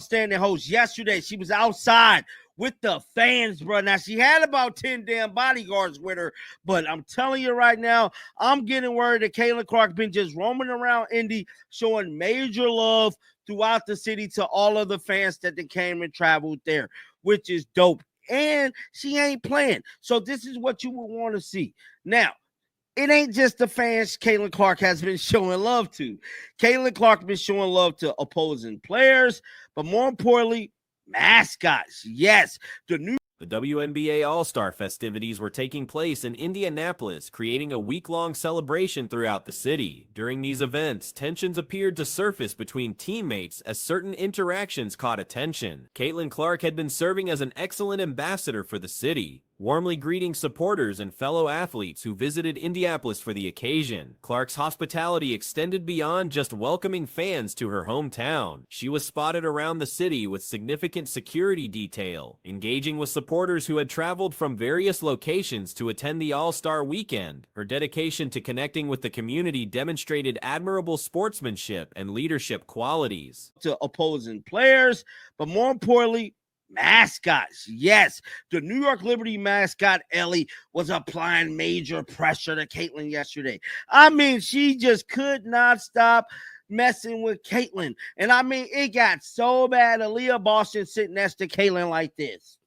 Standing host yesterday. She was outside with the fans, bro. Now, she had about 10 damn bodyguards with her, but I'm telling you right now, I'm getting word that Caitlin Clark been just roaming around Indy, showing major love throughout the city to all of the fans that they came and traveled there, which is dope. And she ain't playing. So this is what you would want to see. Now, it ain't just the fans Caitlin Clark has been showing love to. Caitlin Clark been showing love to opposing players, but more importantly, mascots. Yes, The WNBA All-Star festivities were taking place in Indianapolis, creating a week-long celebration throughout the city. During these events, tensions appeared to surface between teammates as certain interactions caught attention. Caitlin Clark had been serving as an excellent ambassador for the city, warmly greeting supporters and fellow athletes who visited Indianapolis for the occasion. Clark's hospitality extended beyond just welcoming fans to her hometown. She was spotted around the city with significant security detail, engaging with supporters who had traveled from various locations to attend the All-Star weekend. Her dedication to connecting with the community demonstrated admirable sportsmanship and leadership qualities. To opposing players, but more importantly, mascots. Yes, the New York Liberty mascot Ellie was applying major pressure to Caitlin yesterday. I mean, she just could not stop messing with Caitlin. And I mean, it got so bad. Aliyah Boston sitting next to Caitlin like this.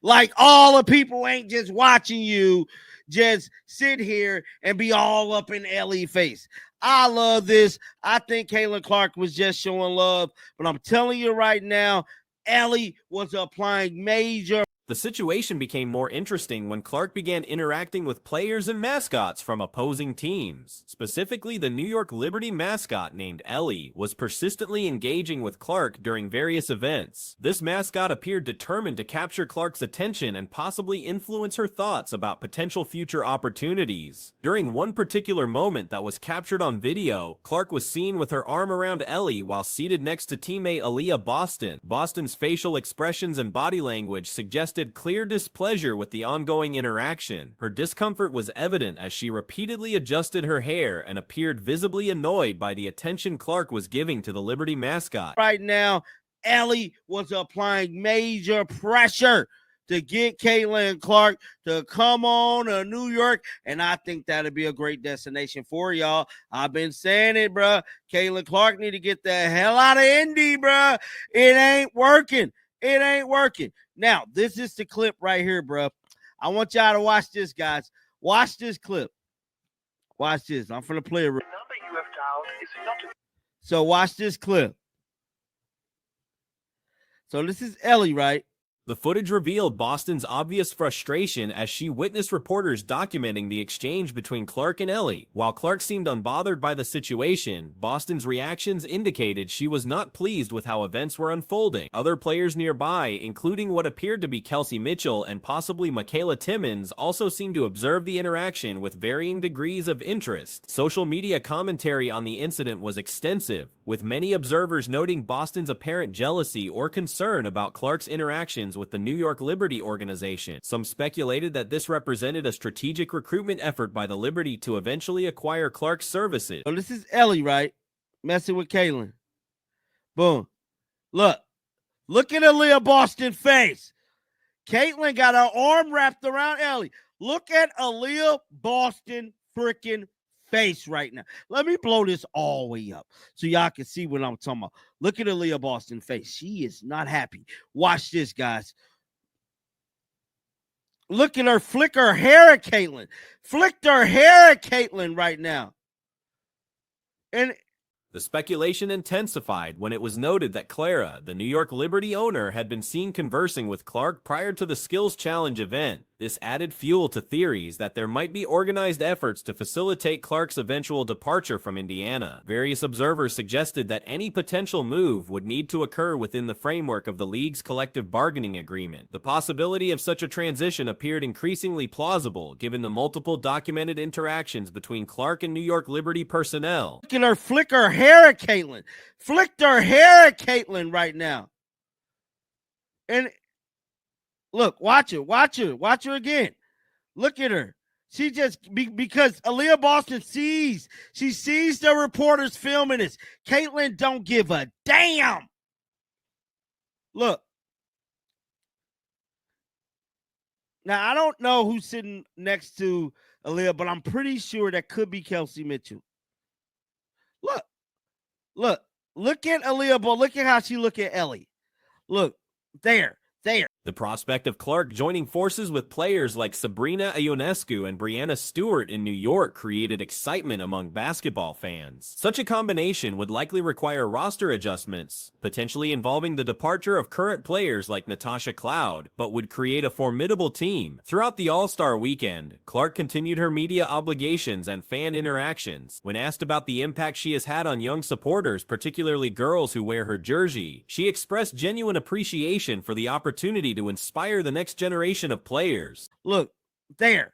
Like all the people ain't just watching you just sit here and be all up in Ellie's face. I love this. I think Caitlin Clark was just showing love. But I'm telling you right now, Ellie was applying major. The situation became more interesting when Clark began interacting with players and mascots from opposing teams. Specifically, the New York Liberty mascot named Ellie was persistently engaging with Clark during various events. This mascot appeared determined to capture Clark's attention and possibly influence her thoughts about potential future opportunities. During one particular moment that was captured on video, Clark was seen with her arm around Ellie while seated next to teammate Aliyah Boston. Boston's facial expressions and body language suggested clear displeasure with the ongoing interaction. Her discomfort was evident as she repeatedly adjusted her hair and appeared visibly annoyed by the attention Clark was giving to the Liberty mascot. Right now, Ellie was applying major pressure to get Caitlin Clark to come on to New York, and I think that'd be a great destination for y'all. I've been saying it, bro. Caitlin Clark need to get the hell out of Indy, bro. It ain't working. It ain't working. Now, this is the clip right here, bro. I want y'all to watch this, guys. Watch this clip. Watch this. I'm going to play it. The number you have dialed is not. So watch this clip. So this is Ellie, right? The footage revealed Boston's obvious frustration as she witnessed reporters documenting the exchange between Clark and Ellie. While Clark seemed unbothered by the situation, Boston's reactions indicated she was not pleased with how events were unfolding. Other players nearby, including what appeared to be Kelsey Mitchell and possibly Michaela Timmons, also seemed to observe the interaction with varying degrees of interest. Social media commentary on the incident was extensive, with many observers noting Boston's apparent jealousy or concern about Clark's interactions with the New York Liberty organization. Some speculated that this represented a strategic recruitment effort by the Liberty to eventually acquire Clark's services. So this is Ellie, right? Messing with Caitlin. Boom. Look at Aliyah Boston's face. Caitlin got her arm wrapped around Ellie. Look at Aliyah Boston freaking face right now. Let me blow this all the way up so y'all can see what I'm talking about. Look at Aliyah Boston face. She is not happy. Watch this, guys. Look at her flick her hair at Caitlin. Flicked her hair at Caitlin right now. And the speculation intensified when it was noted that Clara, the New York Liberty owner, had been seen conversing with Clark prior to the Skills Challenge event. This added fuel to theories that there might be organized efforts to facilitate Clark's eventual departure from Indiana. Various observers suggested that any potential move would need to occur within the framework of the league's collective bargaining agreement. The possibility of such a transition appeared increasingly plausible given the multiple documented interactions between Clark and New York Liberty personnel. Look at her flick her hair at Caitlin. Flicked her hair at Caitlin right now. And look, watch her again. Look at her. She just, because Aliyah Boston sees the reporters filming this. Caitlin don't give a damn. Look, now I don't know who's sitting next to Aliyah, but I'm pretty sure that could be Kelsey Mitchell. Look, look, look at Aliyah Ball. Look at how she look at Ellie. Look, there. The prospect of Clark joining forces with players like Sabrina Ionescu and Brianna Stewart in New York created excitement among basketball fans. Such a combination would likely require roster adjustments, potentially involving the departure of current players like Natasha Cloud, but would create a formidable team. Throughout the All-Star weekend, Clark continued her media obligations and fan interactions. When asked about the impact she has had on young supporters, particularly girls who wear her jersey, she expressed genuine appreciation for the opportunity to inspire the next generation of players. Look, there.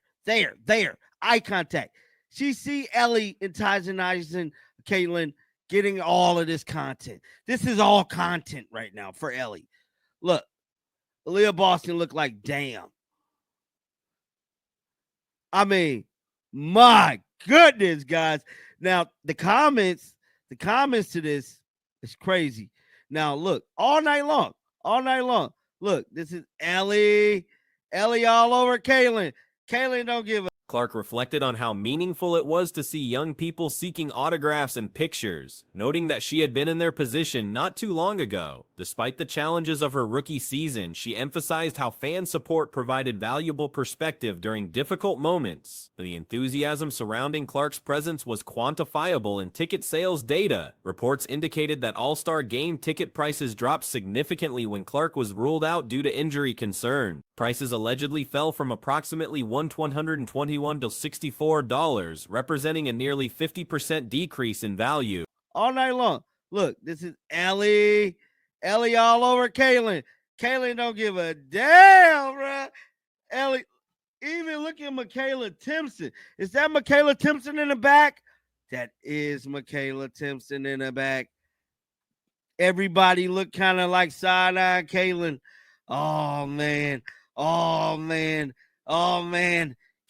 Eye contact. She see Ellie and Tyson Eisen, Caitlin getting all of this content. This is all content right now for Ellie. Look, Aliyah Boston looked like damn. I mean, my goodness, guys. Now, the comments to this is crazy. Now, look, all night long. Look, this is Ellie all over Caitlin. Caitlin don't give a. Clark reflected on how meaningful it was to see young people seeking autographs and pictures, noting that she had been in their position not too long ago. Despite the challenges of her rookie season, she emphasized how fan support provided valuable perspective during difficult moments. The enthusiasm surrounding Clark's presence was quantifiable in ticket sales data. Reports indicated that All-Star Game ticket prices dropped significantly when Clark was ruled out due to injury concern. Prices allegedly fell from approximately $121 to $64, representing a nearly 50% decrease in value. All night long. Look, this is Ellie all over Caitlin. Caitlin don't give a damn, bro. Ellie, even look at Michaela Timpson. Is that Michaela Timpson in the back? That is Michaela Timpson in the back. Everybody look kind of like side-eye Caitlin. Oh, man.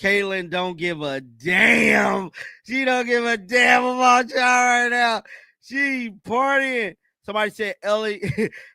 Caitlin don't give a damn. She don't give a damn about y'all right now. She partying. Somebody said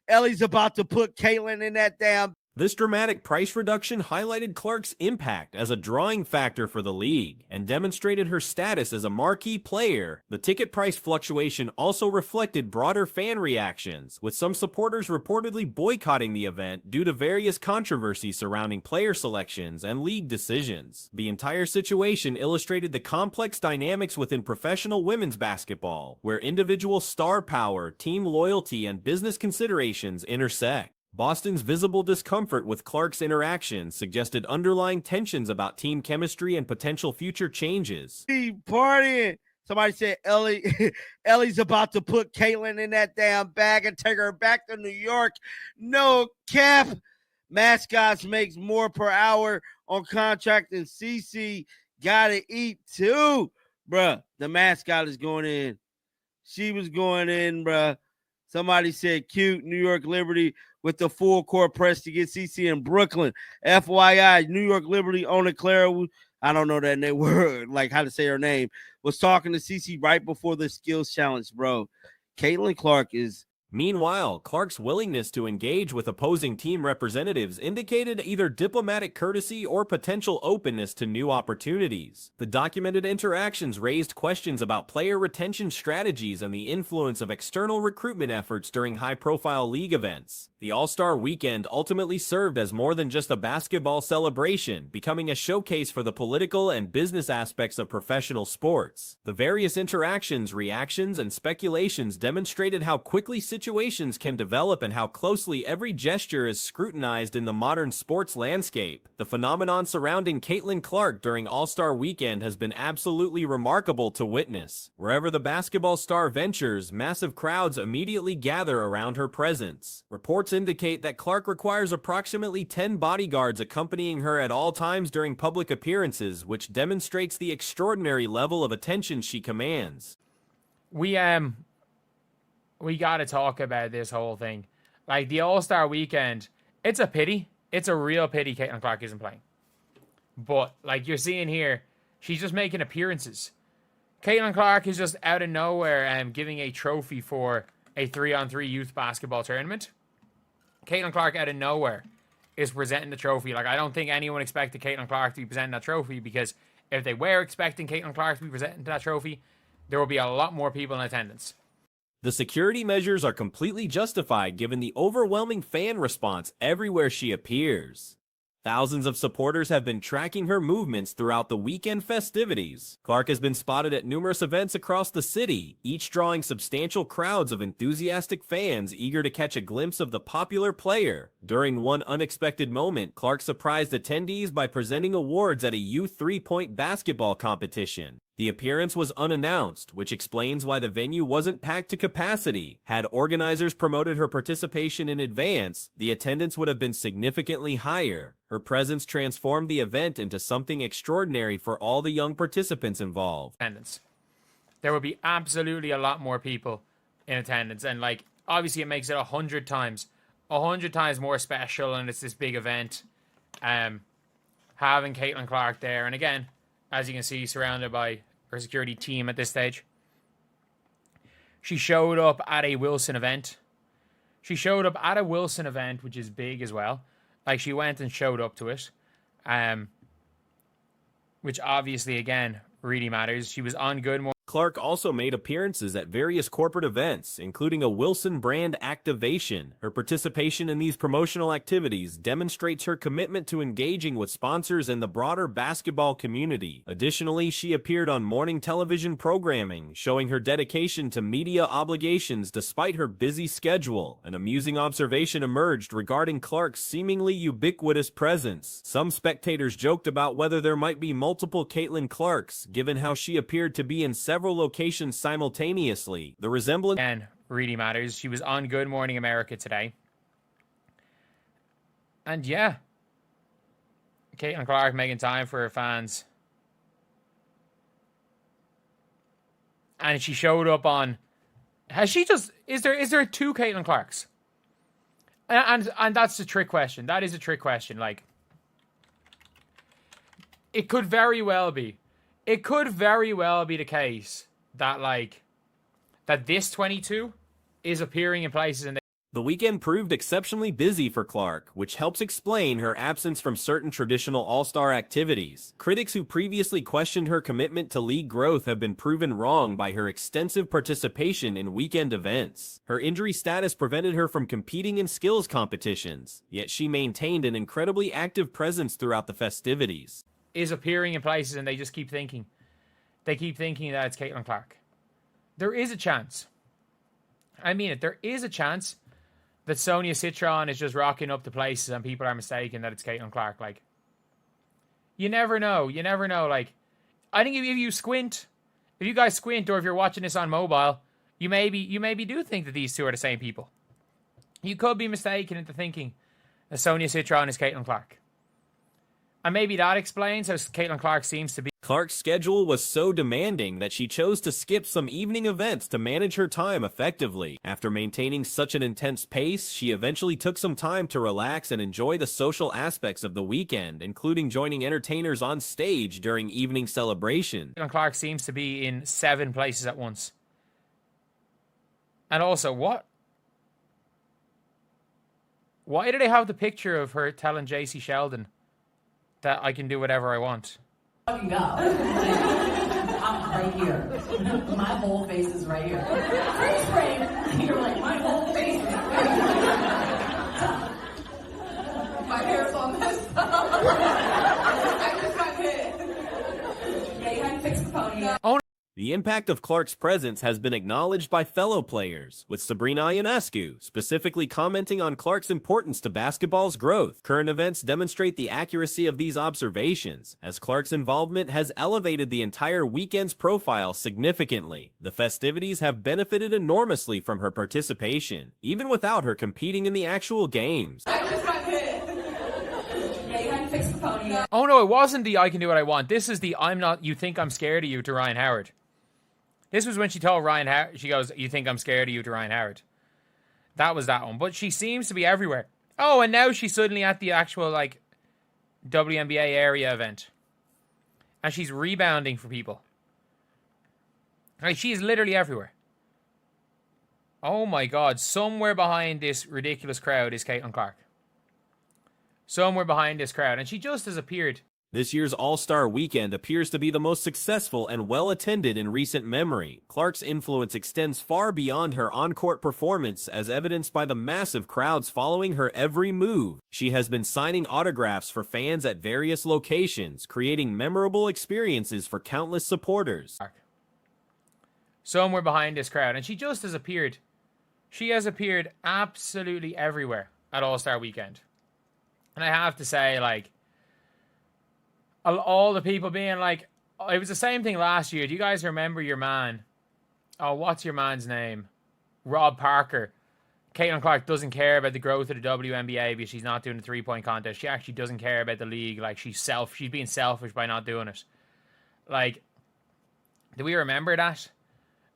Ellie's about to put Caitlin in that damn. This dramatic price reduction highlighted Clark's impact as a drawing factor for the league and demonstrated her status as a marquee player. The ticket price fluctuation also reflected broader fan reactions, with some supporters reportedly boycotting the event due to various controversies surrounding player selections and league decisions. The entire situation illustrated the complex dynamics within professional women's basketball, where individual star power, team loyalty, and business considerations intersect. Boston's visible discomfort with Clark's interactions suggested underlying tensions about team chemistry and potential future changes. Partying. Somebody said Ellie's about to put Caitlin in that damn bag and take her back to New York. No cap. Mascots makes more per hour on contract than CC. Gotta eat too. Bruh, the mascot is going in. She was going in, bruh. Somebody said cute New York Liberty with the full court press to get CC in Brooklyn. FYI, New York Liberty owner Clara, I don't know that name word, like how to say her name, was talking to CC right before the skills challenge, bro. Caitlin Clark is. Meanwhile, Clark's willingness to engage with opposing team representatives indicated either diplomatic courtesy or potential openness to new opportunities. The documented interactions raised questions about player retention strategies and the influence of external recruitment efforts during high-profile league events. The All-Star Weekend ultimately served as more than just a basketball celebration, becoming a showcase for the political and business aspects of professional sports. The various interactions, reactions, and speculations demonstrated how quickly situations can develop and how closely every gesture is scrutinized in the modern sports landscape. The phenomenon surrounding Caitlin Clark during All-Star Weekend has been absolutely remarkable to witness. Wherever the basketball star ventures, massive crowds immediately gather around her presence. Reports indicate that Clark requires approximately 10 bodyguards accompanying her at all times during public appearances, which demonstrates the extraordinary level of attention she commands. We got to talk about this whole thing. Like, the All-Star Weekend, it's a pity. It's a real pity Caitlin Clark isn't playing. But, like you're seeing here, she's just making appearances. Caitlin Clark is just out of nowhere giving a trophy for a 3-on-3 youth basketball tournament. Caitlin Clark out of nowhere is presenting the trophy. Like, I don't think anyone expected Caitlin Clark to be presenting that trophy, because if they were expecting Caitlin Clark to be presenting that trophy, there will be a lot more people in attendance. The security measures are completely justified given the overwhelming fan response everywhere she appears. Thousands of supporters have been tracking her movements throughout the weekend festivities. Clark has been spotted at numerous events across the city, each drawing substantial crowds of enthusiastic fans eager to catch a glimpse of the popular player. During one unexpected moment, Clark surprised attendees by presenting awards at a youth three-point basketball competition. The appearance was unannounced, which explains why the venue wasn't packed to capacity. Had organizers promoted her participation in advance, the attendance would have been significantly higher. Her presence transformed the event into something extraordinary for all the young participants involved. Attendance. There would be absolutely a lot more people in attendance, and like, obviously it makes it 100 times more special, and it's this big event. Having Caitlin Clark there, and again, as you can see, surrounded by her security team at this stage. She showed up at a Wilson event. Which is big as well. Like, she went and showed up to it. Which obviously, again, really matters. She was on Good Morning. Clark also made appearances at various corporate events, including a Wilson brand activation. Her participation in these promotional activities demonstrates her commitment to engaging with sponsors and the broader basketball community. Additionally, she appeared on morning television programming, showing her dedication to media obligations despite her busy schedule. An amusing observation emerged regarding Clark's seemingly ubiquitous presence. Some spectators joked about whether there might be multiple Caitlin Clarks, given how she appeared to be in several locations simultaneously. The resemblance and really matters. She was on Good Morning America today. And yeah, Caitlin Clark making time for her fans. And she showed up on... Is there two Caitlin Clarks? And that's the trick question. That is a trick question. Like, it could very well be. It could very well be the case that, like, that this 22 is appearing in places and The weekend proved exceptionally busy for Clark, which helps explain her absence from certain traditional All-Star activities. Critics who previously questioned her commitment to league growth have been proven wrong by her extensive participation in weekend events. Her injury status prevented her from competing in skills competitions, yet she maintained an incredibly active presence throughout the festivities. is appearing in places and they just keep thinking. They keep thinking that it's Caitlin Clark. There is a chance. I mean it. There is a chance that Sonia Citron is just rocking up to places and people are mistaken that it's Caitlin Clark. Like, you never know. You never know. Like, I think if you squint, if you guys squint, or if you're watching this on mobile, you maybe do think that these two are the same people. You could be mistaken into thinking that Sonia Citron is Caitlin Clark. And maybe that explains how Caitlin Clark seems to be. Clark's schedule was so demanding that she chose to skip some evening events to manage her time effectively. After maintaining such an intense pace, she eventually took some time to relax and enjoy the social aspects of the weekend, including joining entertainers on stage during evening celebration. Caitlin Clark seems to be in 7 places at once. And also, what? Why do they have the picture of her telling JC Sheldon that I can do whatever I want? Fucking go. I'm right here. My whole face is right here. Freeze frame. You're like, my whole face is right here. My hair's all messed up. I just got hit. Yeah, you had to fix the pony. Oh, The impact of Clark's presence has been acknowledged by fellow players, with Sabrina Ionescu specifically commenting on Clark's importance to basketball's growth. Current events demonstrate the accuracy of these observations, as Clark's involvement has elevated the entire weekend's profile significantly. The festivities have benefited enormously from her participation, even without her competing in the actual games. I just got hit. Yeah, you had to fix the pony. oh no, it wasn't the I can do what I want. This is the I'm not, you think I'm scared of you to Ryan Howard. This was when she told Ryan Howard, she goes, you think I'm scared of you to Ryan Howard. That was that one. But she seems to be everywhere. Oh, and now she's suddenly at the actual, like, WNBA area event. And she's rebounding for people. Like, she is literally everywhere. Oh my God. Somewhere behind this ridiculous crowd is Caitlin Clark. Somewhere behind this crowd. And she just has appeared. This year's All-Star Weekend appears to be the most successful and well-attended in recent memory. Clark's influence extends far beyond her on-court performance, as evidenced by the massive crowds following her every move. She has been signing autographs for fans at various locations, creating memorable experiences for countless supporters. Somewhere behind this crowd. And she just has appeared. She has appeared absolutely everywhere at All-Star Weekend. And I have to say, like, all the people being like, it was the same thing last year. Do you guys remember your man? Oh, what's your man's name? Rob Parker. Caitlin Clark doesn't care about the growth of the WNBA because she's not doing the 3-point contest. She actually doesn't care about the league. Like, she's being selfish by not doing it. Like, do we remember that?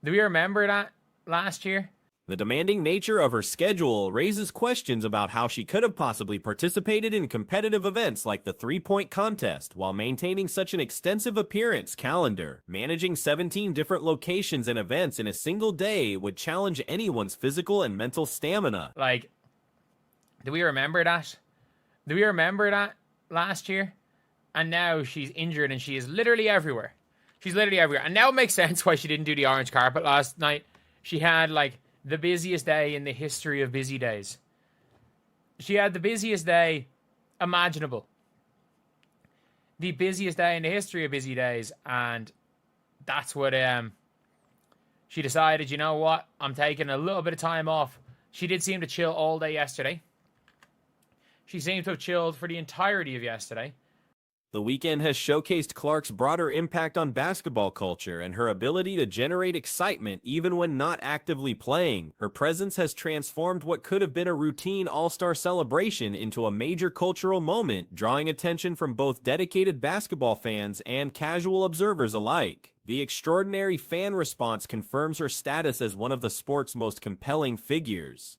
Do we remember that last year? The demanding nature of her schedule raises questions about how she could have possibly participated in competitive events like the 3-point contest while maintaining such an extensive appearance calendar. Managing 17 different locations and events in a single day would challenge anyone's physical and mental stamina. Like, do we remember that? Do we remember that last year? And now she's injured and she is literally everywhere. She's literally everywhere. And now it makes sense why she didn't do the orange carpet last night. She had, like, the busiest day in the history of busy days. She had the busiest day imaginable. The busiest day in the history of busy days. And that's what she decided, you know what? I'm taking a little bit of time off. She did seem to chill all day yesterday. She seemed to have chilled for the entirety of yesterday. The weekend has showcased Clark's broader impact on basketball culture and her ability to generate excitement even when not actively playing. Her presence has transformed what could have been a routine All-Star celebration into a major cultural moment, drawing attention from both dedicated basketball fans and casual observers alike. The extraordinary fan response confirms her status as one of the sport's most compelling figures.